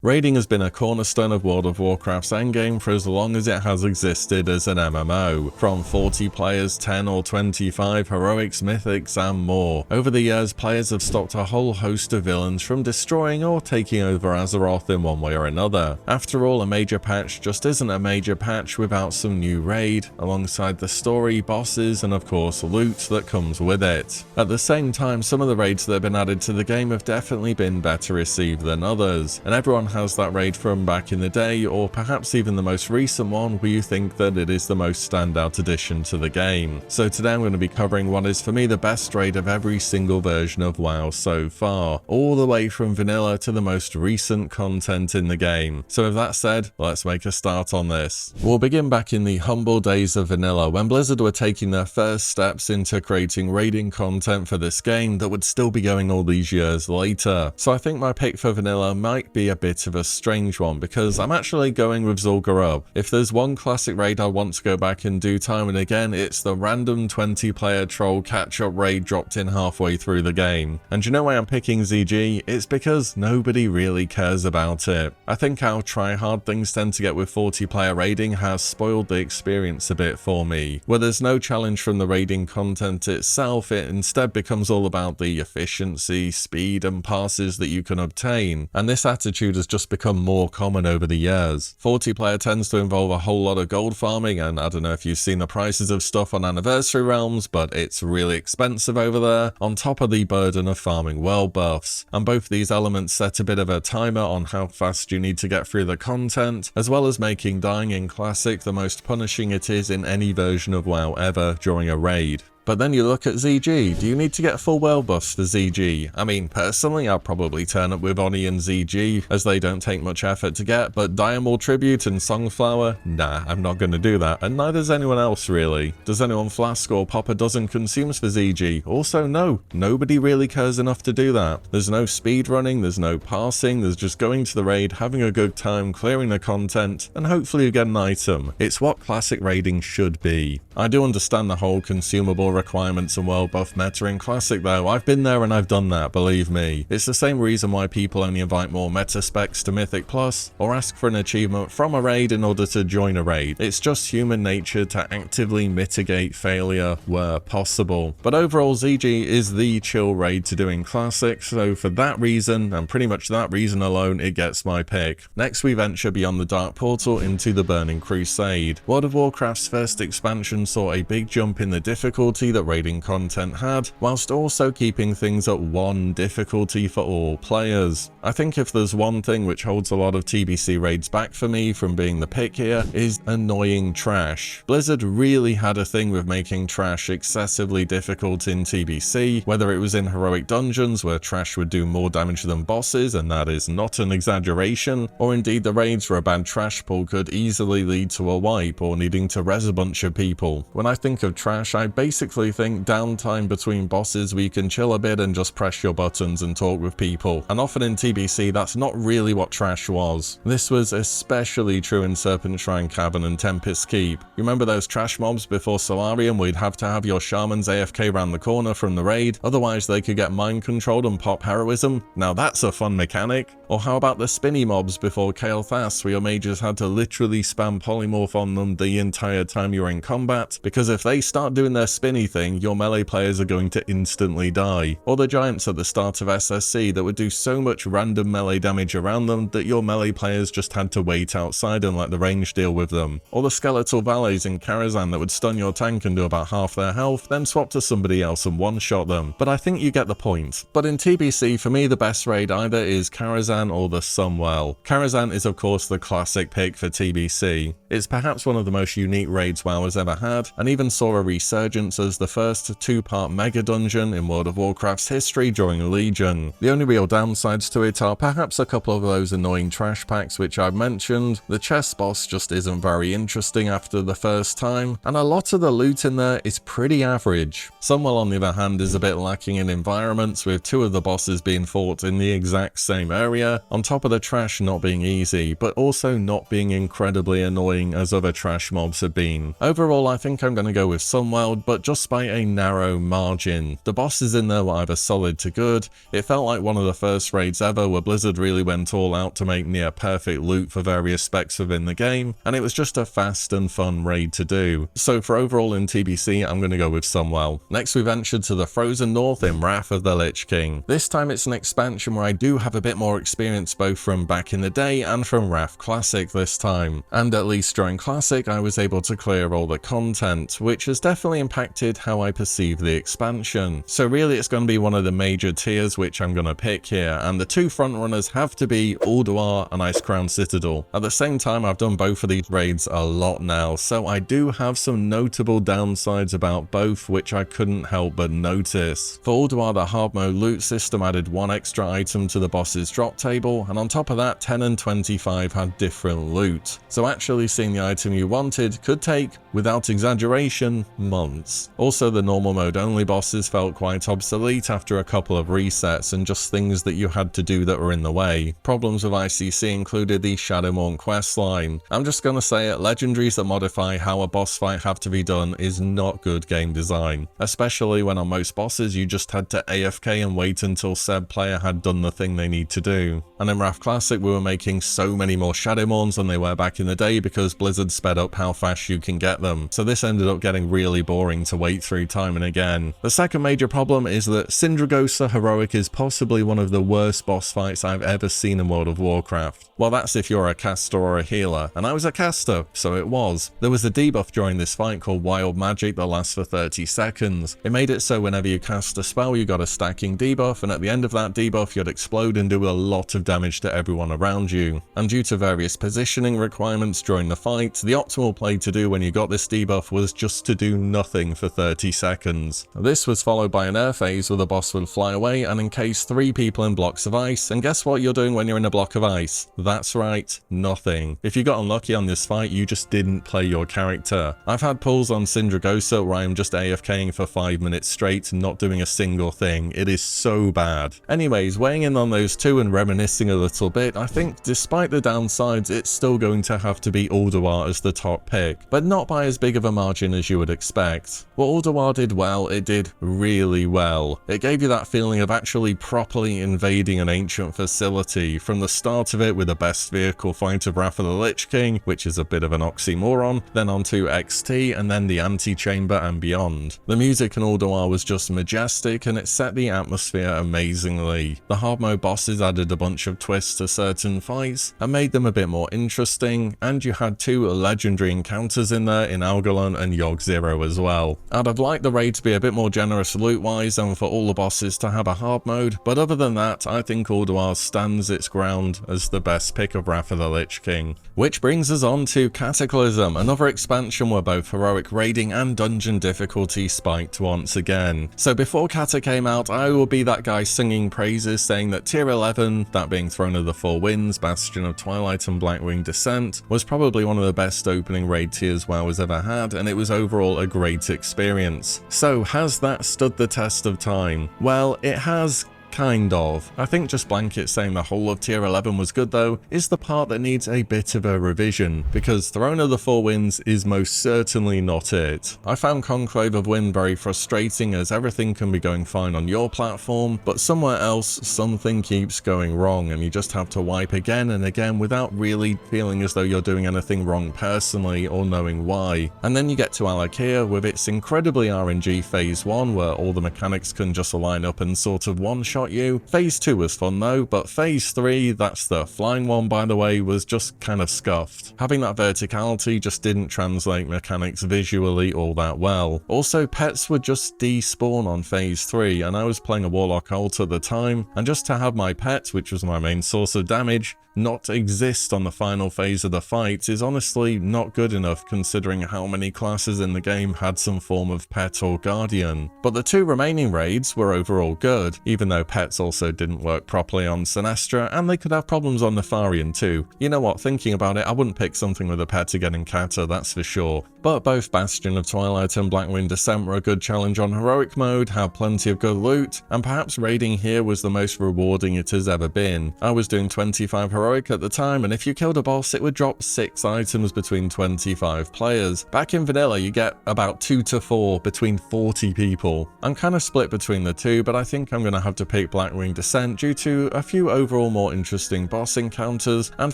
Raiding has been a cornerstone of World of Warcraft's endgame for as long as it has existed as an MMO, from 40 players, 10 or 25, heroics, mythics and more. Over the years, players have stopped a whole host of villains from destroying or taking over Azeroth in one way or another. After all, a major patch just isn't a major patch without some new raid, alongside the story, bosses and of course loot that comes with it. At the same time, some of the raids that have been added to the game have definitely been better received than others, and everyone has that raid from back in the day, or perhaps even the most recent one where you think that it is the most standout addition to the game. So today I'm going to be covering what is for me the best raid of every single version of WoW so far, all the way from vanilla to the most recent content in the game. So with that said, let's make a start on this. We'll begin back in the humble days of vanilla, when Blizzard were taking their first steps into creating raiding content for this game that would still be going all these years later. So I think my pick for vanilla might be a bit of a strange one, because I'm actually going with Zul'Gurub. If there's one classic raid I want to go back and do time and again, it's the random 20-player troll catch-up raid dropped in halfway through the game. And you know why I'm picking ZG? It's because nobody really cares about it. I think how try-hard things tend to get with 40-player raiding has spoiled the experience a bit for me. Where there's no challenge from the raiding content itself, it instead becomes all about the efficiency, speed and passes that you can obtain. And this attitude has just become more common over the years. 40-player tends to involve a whole lot of gold farming, and I don't know if you've seen the prices of stuff on Anniversary Realms, but it's really expensive over there, on top of the burden of farming world buffs. And both these elements set a bit of a timer on how fast you need to get through the content, as well as making dying in Classic the most punishing it is in any version of WoW ever during a raid. But then you look at ZG, do you need to get full world buffs for ZG? I mean, personally, I'd probably turn up with Oni and ZG, as they don't take much effort to get, but Diamond Tribute and Songflower? Nah, I'm not going to do that, and neither's anyone else really. Does anyone flask or pop a dozen consumes for ZG? Also no, nobody really cares enough to do that. There's no speed running, there's no passing, there's just going to the raid, having a good time, clearing the content, and hopefully you get an item. It's what classic raiding should be. I do understand the whole consumable requirements and world buff meta in Classic though. I've been there and I've done that, believe me. It's the same reason why people only invite more meta specs to Mythic Plus, or ask for an achievement from a raid in order to join a raid. It's just human nature to actively mitigate failure where possible. But overall, ZG is the chill raid to do in Classic, so for that reason, and pretty much that reason alone, it gets my pick. Next we venture beyond the Dark Portal into the Burning Crusade. World of Warcraft's first expansion saw a big jump in the difficulty that raiding content had, whilst also keeping things at 1 difficulty for all players. I think if there's one thing which holds a lot of TBC raids back for me from being the pick here, is annoying trash. Blizzard really had a thing with making trash excessively difficult in TBC, whether it was in heroic dungeons where trash would do more damage than bosses, and that is not an exaggeration, or indeed the raids where a bad trash pull could easily lead to a wipe or needing to res a bunch of people. When I think of trash, I basically think downtime between bosses where you can chill a bit and just press your buttons and talk with people. And often in TBC, that's not really what trash was. This was especially true in Serpent Shrine Cavern and Tempest Keep. You remember those trash mobs before Solarium where you'd have to have your shamans AFK round the corner from the raid, otherwise they could get mind controlled and pop heroism? Now that's a fun mechanic. Or how about the spinny mobs before Kael'thas, where your mages had to literally spam polymorph on them the entire time you were in combat, because if they start doing their spinny thing, your melee players are going to instantly die. Or the giants at the start of SSC that would do so much random melee damage around them that your melee players just had to wait outside and let the range deal with them. Or the skeletal valets in Karazhan that would stun your tank and do about half their health, then swap to somebody else and one-shot them. But I think you get the point. But in TBC, for me the best raid either is Karazhan or the Sunwell. Karazhan is of course the classic pick for TBC. It's perhaps one of the most unique raids WoW has ever had, and even saw a resurgence as the first 2-part mega dungeon in World of Warcraft's history during Legion. The only real downsides to it are perhaps a couple of those annoying trash packs which I've mentioned. The chess boss just isn't very interesting after the first time, and a lot of the loot in there is pretty average. Sunwell on the other hand is a bit lacking in environments, with 2 of the bosses being fought in the exact same area, on top of the trash not being easy, but also not being incredibly annoying as other trash mobs have been. Overall I think I'm going to go with Sunwell, but just just by a narrow margin. The bosses in there were either solid to good. It felt like one of the first raids ever where Blizzard really went all out to make near perfect loot for various specs within the game, and it was just a fast and fun raid to do. So for overall in TBC, I'm going to go with Sunwell. Next we ventured to the Frozen North in Wrath of the Lich King. This time it's an expansion where I do have a bit more experience both from back in the day and from Wrath Classic this time. And at least during Classic I was able to clear all the content, which has definitely impacted how I perceive the expansion. So really it's going to be one of the major tiers which I'm going to pick here, and the two frontrunners have to be Ulduar and Icecrown Citadel. At the same time, I've done both of these raids a lot now, so I do have some notable downsides about both which I couldn't help but notice. For Ulduar, the hard mode loot system added one extra item to the boss's drop table, and on top of that 10 and 25 had different loot. So actually seeing the item you wanted could take, without exaggeration, months. Also, the normal mode only bosses felt quite obsolete after a couple of resets and just things that you had to do that were in the way. Problems with ICC included the Shadowmourne questline. I'm just gonna say it, legendaries that modify how a boss fight have to be done is not good game design, especially when on most bosses you just had to AFK and wait until said player had done the thing they need to do. And in Wrath Classic we were making so many more Shadowmournes than they were back in the day because Blizzard sped up how fast you can get them, so this ended up getting really boring to wait through time and again. The second major problem is that Sindragosa Heroic is possibly one of the worst boss fights I've ever seen in World of Warcraft. Well, that's if you're a caster or a healer, and I was a caster, so it was. There was a debuff during this fight called Wild Magic that lasts for 30 seconds. It made it so whenever you cast a spell you got a stacking debuff, and at the end of that debuff you'd explode and do a lot of damage to everyone around you. And due to various positioning requirements during the fight, the optimal play to do when you got this debuff was just to do nothing for 30 seconds. This was followed by an air phase where the boss would fly away and encase 3 people in blocks of ice, and guess what you're doing when you're in a block of ice? That's right, nothing. If you got unlucky on this fight, you just didn't play your character. I've had pulls on Sindragosa where I'm just AFKing for 5 minutes straight, not doing a single thing. It is so bad. Anyways, weighing in on those two and reminiscing a little bit, I think despite the downsides, it's still going to have to be Ulduar as the top pick, but not by as big of a margin as you would expect. What Ulduar did well, it did really well. It gave you that feeling of actually properly invading an ancient facility, from the start of it with the best vehicle fight of Wrath of the Lich King, which is a bit of an oxymoron, then onto XT, and then the Antechamber and beyond. The music in Ulduar was just majestic, and it set the atmosphere amazingly. The hard mode bosses added a bunch of twists to certain fights and made them a bit more interesting, and you had 2 legendary encounters in there in Algalon and Yogg Zero as well. I'd have liked the raid to be a bit more generous loot wise and for all the bosses to have a hard mode, but other than that I think Ulduar stands its ground as the best pick of Wrath of the Lich King. Which brings us on to Cataclysm, another expansion where both heroic raiding and dungeon difficulty spiked once again. So before Cata came out, I will be that guy singing praises saying that tier 11, that being Throne of the Four Winds, Bastion of Twilight and Blackwing Descent, was probably one of the best opening raid tiers WoW has ever had, and it was overall a great experience. So has that stood the test of time? Well, it has. Kind of. I think just blanket saying the whole of tier 11 was good though is the part that needs a bit of a revision, because Throne of the Four Winds is most certainly not it. I found Conclave of Wind very frustrating as everything can be going fine on your platform, but somewhere else something keeps going wrong and you just have to wipe again and again without really feeling as though you're doing anything wrong personally or knowing why. And then you get to Alakir with its incredibly RNG phase 1 where all the mechanics can just line up and sort of one-shot you. Phase 2 was fun though, but phase 3, that's the flying one by the way, was just kind of scuffed. Having that verticality just didn't translate mechanics visually all that well. Also, pets would just despawn on phase 3, and I was playing a Warlock ult at the time, and just to have my pet, which was my main source of damage, not exist on the final phase of the fight is honestly not good enough considering how many classes in the game had some form of pet or guardian. But the 2 remaining raids were overall good, even though pets also didn't work properly on Sinestra, and they could have problems on Nefarian too. You know what, thinking about it, I wouldn't pick something with a pet again in Cata, that's for sure. But both Bastion of Twilight and Blackwing Descent were a good challenge on heroic mode, had plenty of good loot, and perhaps raiding here was the most rewarding it has ever been. I was doing 25 heroic at the time, and if you killed a boss it would drop 6 items between 25 players. Back in vanilla you get about 2 to 4 between 40 people. I'm kind of split between the two, but I think I'm going to have to pick Blackwing Descent due to a few overall more interesting boss encounters and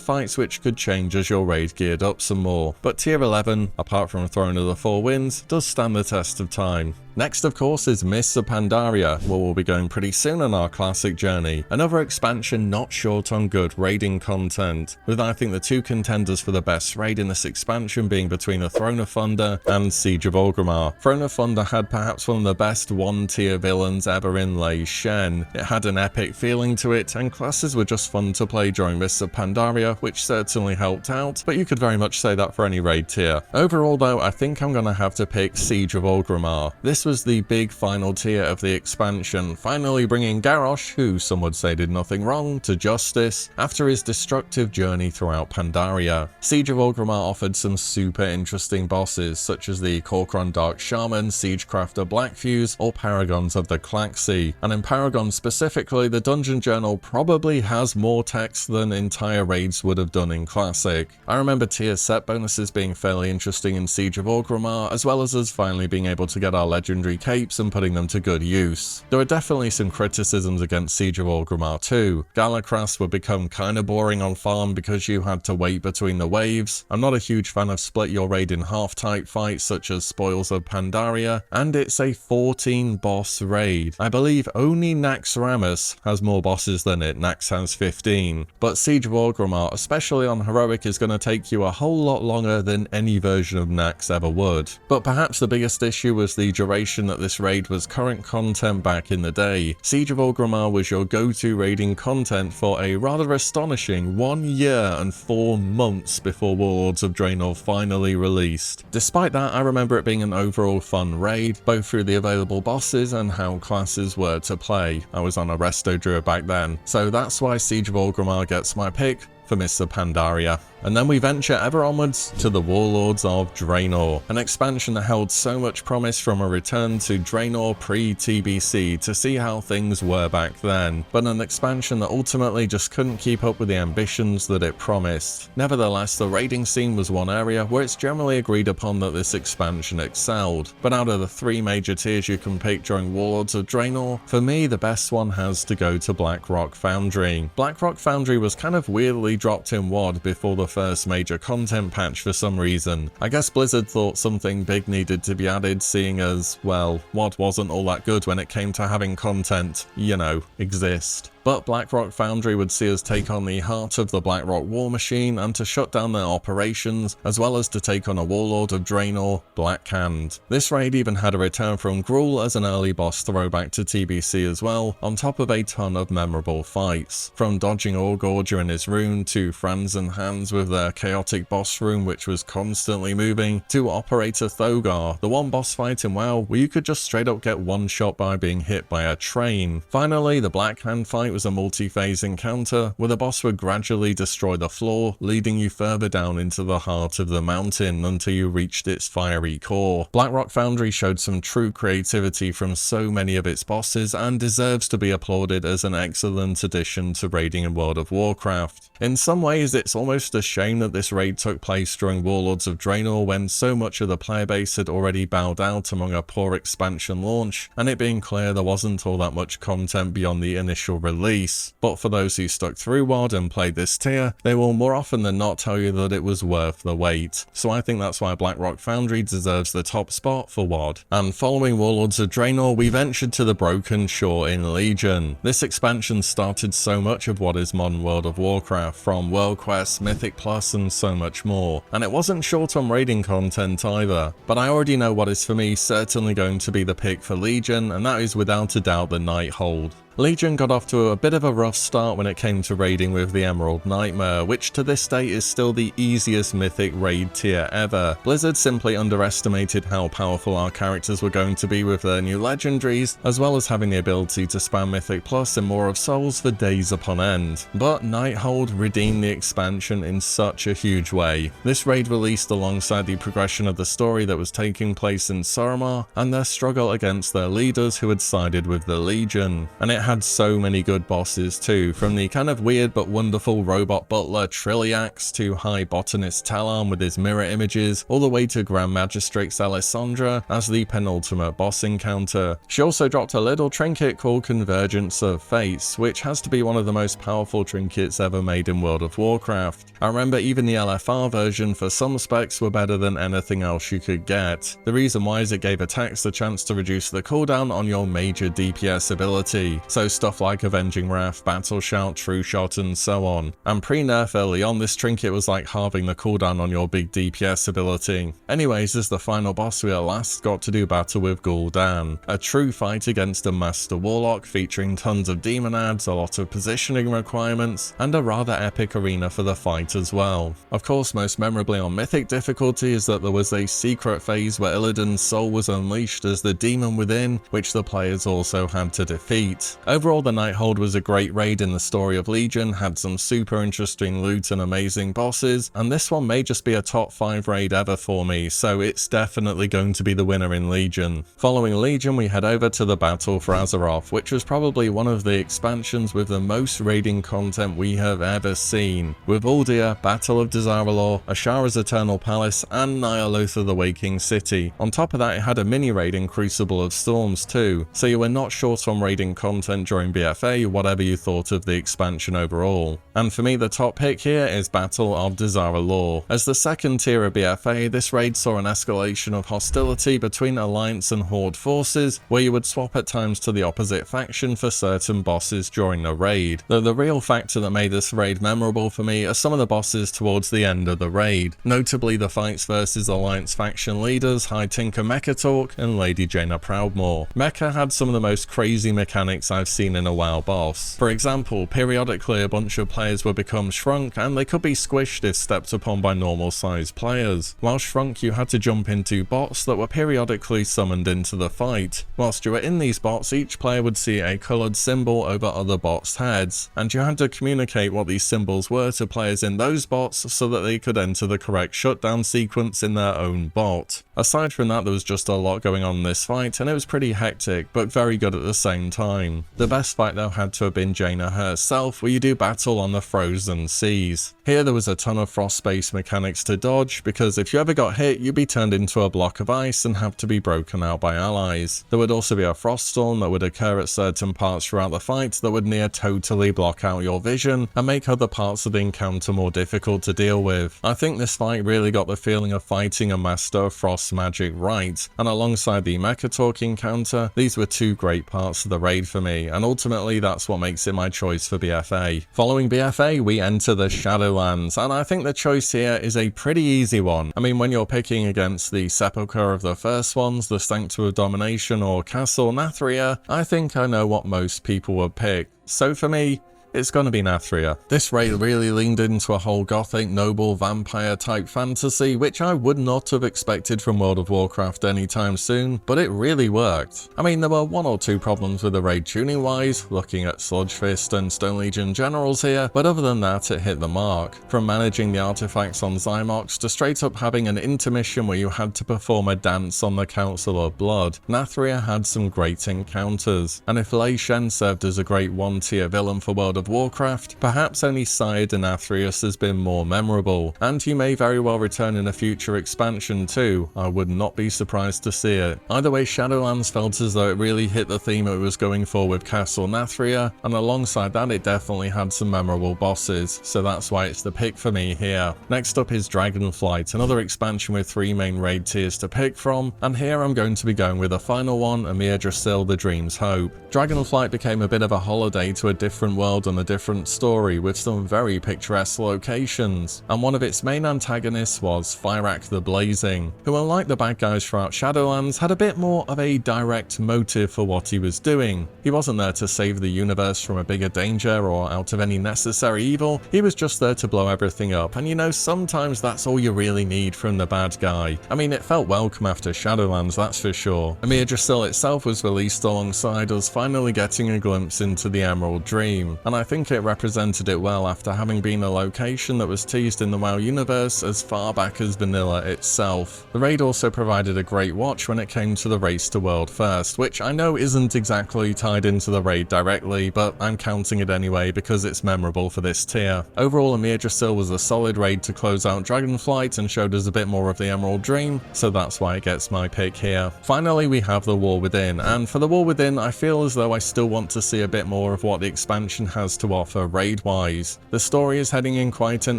fights which could change as your raid geared up some more. But tier 11, apart from Throne of the Four Winds, does stand the test of time. Next of course is Mists of Pandaria, where we'll be going pretty soon on our classic journey. Another expansion not short on good raiding content, with I think the two contenders for the best raid in this expansion being between the Throne of Thunder and Siege of Orgrimmar. Throne of Thunder had perhaps one of the best 1-tier villains ever in Lei Shen. It had an epic feeling to it, and classes were just fun to play during Mists of Pandaria, which certainly helped out, but you could very much say that for any raid tier. Overall though, I think I'm gonna have to pick Siege of Orgrimmar. This was the big final tier of the expansion, finally bringing Garrosh, who some would say did nothing wrong, to justice after his destructive journey throughout Pandaria. Siege of Orgrimmar offered some super interesting bosses, such as the Corcoran Dark Shaman, Siegecrafter Blackfuse, or Paragons of the Claxi. And in Paragon specifically, the Dungeon Journal probably has more text than entire raids would have done in Classic. I remember tier set bonuses being fairly interesting in Siege of Orgrimmar, as well as us finally being able to get our legendary capes and putting them to good use. There are definitely some criticisms against Siege of Orgrimmar too. Galakras would become kinda boring on farm because you had to wait between the waves. I'm not a huge fan of split your raid in half type fights such as Spoils of Pandaria, and it's a 14 boss raid. I believe only Naxxramas has more bosses than it, Nax has 15. But Siege of Orgrimmar, especially on heroic, is going to take you a whole lot longer than any version of Nax ever would. But perhaps the biggest issue was the duration that this raid was current content back in the day. Siege of Orgrimmar was your go-to raiding content for a rather astonishing 1 year and 4 months before Warlords of Draenor finally released. Despite that, I remember it being an overall fun raid, both through the available bosses and how classes were to play. I was on a Resto Druid back then, so that's why Siege of Orgrimmar gets my pick for Mists of Pandaria. And then we venture ever onwards to the Warlords of Draenor, an expansion that held so much promise from a return to Draenor pre-TBC to see how things were back then, but an expansion that ultimately just couldn't keep up with the ambitions that it promised. Nevertheless, the raiding scene was one area where it's generally agreed upon that this expansion excelled, but out of the 3 major tiers you can pick during Warlords of Draenor, for me the best one has to go to Blackrock Foundry. Blackrock Foundry was kind of weirdly dropped in WoD before the first major content patch for some reason. I guess Blizzard thought something big needed to be added, seeing as, well, WoD wasn't all that good when it came to having content, you know, exist. But Blackrock Foundry would see us take on the heart of the Blackrock War Machine and to shut down their operations, as well as to take on a Warlord of Draenor, Blackhand. This raid even had a return from Gruul as an early boss throwback to TBC as well, on top of a ton of memorable fights. From dodging Orgorger in his rune, to Franz and Hans with their chaotic boss room which was constantly moving, to Operator Thogar, the one boss fight in WoW where you could just straight up get one shot by being hit by a train. Finally, the Blackhand fight was a multi-phase encounter where the boss would gradually destroy the floor, leading you further down into the heart of the mountain until you reached its fiery core. Blackrock Foundry showed some true creativity from so many of its bosses and deserves to be applauded as an excellent addition to raiding in World of Warcraft. In some ways, it's almost a shame that this raid took place during Warlords of Draenor when so much of the player base had already bowed out among a poor expansion launch, and it being clear there wasn't all that much content beyond the initial release. But for those who stuck through WoD and played this tier, they will more often than not tell you that it was worth the wait. So I think that's why Blackrock Foundry deserves the top spot for WoD. And following Warlords of Draenor, we ventured to the Broken Shore in Legion. This expansion started so much of what is modern World of Warcraft, from World Quest, Mythic Plus and so much more. And it wasn't short on raiding content either. But I already know what is for me certainly going to be the pick for Legion, and that is without a doubt the Nighthold. Legion got off to a bit of a rough start when it came to raiding with the Emerald Nightmare, which to this day is still the easiest mythic raid tier ever. Blizzard simply underestimated how powerful our characters were going to be with their new legendaries, as well as having the ability to spam Mythic Plus and More of Souls for days upon end. But Nighthold redeemed the expansion in such a huge way. This raid released alongside the progression of the story that was taking place in Suramar and their struggle against their leaders who had sided with the Legion. And it had so many good bosses too, from the kind of weird but wonderful robot butler Trilliax to High Botanist Talon with his mirror images, all the way to Grand Magistrix Alessandra as the penultimate boss encounter. She also dropped a little trinket called Convergence of Fates, which has to be one of the most powerful trinkets ever made in World of Warcraft. I remember even the LFR version for some specs were better than anything else you could get. The reason why is it gave attacks the chance to reduce the cooldown on your major DPS ability, so stuff like Avenging Wrath, Battle Shout, True Shot and so on. And pre-nerf early on, this trinket was like halving the cooldown on your big DPS ability. Anyways, as the final boss we at last got to do battle with Gul'dan, a true fight against a Master Warlock featuring tons of demon adds, a lot of positioning requirements, and a rather epic arena for the fight as well. Of course, most memorably on Mythic difficulty is that there was a secret phase where Illidan's soul was unleashed as the demon within, which the players also had to defeat. Overall, the Nighthold was a great raid in the story of Legion, had some super interesting loot and amazing bosses, and this one may just be a top 5 raid ever for me, so it's definitely going to be the winner in Legion. Following Legion, we head over to the Battle for Azeroth, which was probably one of the expansions with the most raiding content we have ever seen, with Uldir, Battle of Dazar'alor, Ashara's Eternal Palace, and Ny'alotha the Waking City. On top of that, it had a mini raid in Crucible of Storms too, so you were not short on raiding content during BFA, whatever you thought of the expansion overall. And for me, the top pick here is Battle of Dazar'alor. As the second tier of BFA, this raid saw an escalation of hostility between Alliance and Horde forces, where you would swap at times to the opposite faction for certain bosses during the raid. Though the real factor that made this raid memorable for me are some of the bosses towards the end of the raid, notably the fights versus Alliance faction leaders High Tinker Mechatalk and Lady Jaina Proudmoore. Mecha had some of the most crazy mechanics I've seen in a WoW boss. For example, periodically a bunch of players would become shrunk and they could be squished if stepped upon by normal sized players. While shrunk, you had to jump into bots that were periodically summoned into the fight. Whilst you were in these bots, each player would see a coloured symbol over other bots' heads, and you had to communicate what these symbols were to players in those bots so that they could enter the correct shutdown sequence in their own bot. Aside from that, there was just a lot going on in this fight, and it was pretty hectic, but very good at the same time. The best fight though had to have been Jaina herself, where you do battle on the frozen seas. Here there was a ton of frost-based mechanics to dodge, because if you ever got hit, you'd be turned into a block of ice and have to be broken out by allies. There would also be a frost storm that would occur at certain parts throughout the fight that would near totally block out your vision and make other parts of the encounter more difficult to deal with. I think this fight really got the feeling of fighting a master of frost magic right, and alongside the Mechatalk encounter, these were two great parts of the raid for me, and ultimately that's what makes it my choice for BFA. Following BFA, we enter the Shadowlands, and I think the choice here is a pretty easy one. I mean, when you're picking against the Sepulchre of the first ones, the Sanctum of Domination or Castle Nathria, I think I know what most people would pick. So for me, it's gonna be Nathria. This raid really leaned into a whole gothic, noble, vampire type fantasy, which I would not have expected from World of Warcraft anytime soon, but it really worked. I mean, there were one or two problems with the raid tuning wise, looking at Sludgefist and Stone Legion generals here, but other than that it hit the mark. From managing the artifacts on Zymox to straight up having an intermission where you had to perform a dance on the Council of Blood, Nathria had some great encounters. And if Lei Shen served as a great one-tier villain for World of Warcraft, perhaps only Syed and Athreus has been more memorable, and he may very well return in a future expansion too. I would not be surprised to see it. Either way, Shadowlands felt as though it really hit the theme it was going for with Castle Nathria, and alongside that it definitely had some memorable bosses, so that's why it's the pick for me here. Next up is Dragonflight, another expansion with 3 main raid tiers to pick from, and here I'm going to be going with the final one, Amir Drasil the Dream's Hope. Dragonflight became a bit of a holiday to a different world and a different story with some very picturesque locations, and one of its main antagonists was Fyrak the Blazing, who unlike the bad guys throughout Shadowlands had a bit more of a direct motive for what he was doing. He wasn't there to save the universe from a bigger danger or out of any necessary evil, he was just there to blow everything up, and you know, sometimes that's all you really need from the bad guy. I mean, it felt welcome after Shadowlands, that's for sure. Amir Drasil itself was released alongside us finally getting a glimpse into the Emerald Dream, and and I think it represented it well after having been a location that was teased in the WoW universe as far back as vanilla itself. The raid also provided a great watch when it came to the race to world first, which I know isn't exactly tied into the raid directly, but I'm counting it anyway because it's memorable for this tier. Overall, Yggdrasil was a solid raid to close out Dragonflight and showed us a bit more of the Emerald Dream, so that's why it gets my pick here. Finally, we have the War Within, and for the War Within, I feel as though I still want to see a bit more of what the expansion has to offer raid-wise. The story is heading in quite an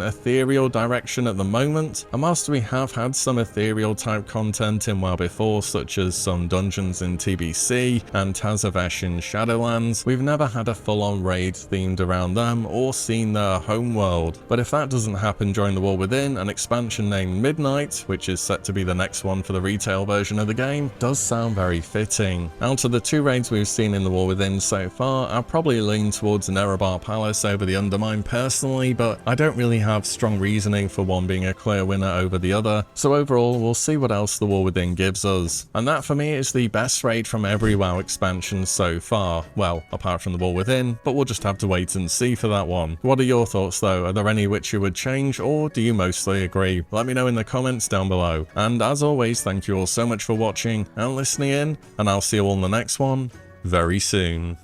ethereal direction at the moment, and whilst we have had some ethereal type content in WoW before, such as some dungeons in TBC and Tazavesh in Shadowlands, we've never had a full-on raid themed around them or seen their homeworld. But if that doesn't happen during the War Within, an expansion named Midnight, which is set to be the next one for the retail version of the game, does sound very fitting. Out of the two raids we've seen in the War Within so far, I'll probably lean towards an Erebar Palace over the Undermine personally, but I don't really have strong reasoning for one being a clear winner over the other, so overall we'll see what else the War Within gives us. And that for me is the best raid from every WoW expansion so far. Well, apart from the War Within, but we'll just have to wait and see for that one. What are your thoughts though? Are there any which you would change, or do you mostly agree? Let me know in the comments down below. And as always, thank you all so much for watching and listening in, and I'll see you all in the next one very soon.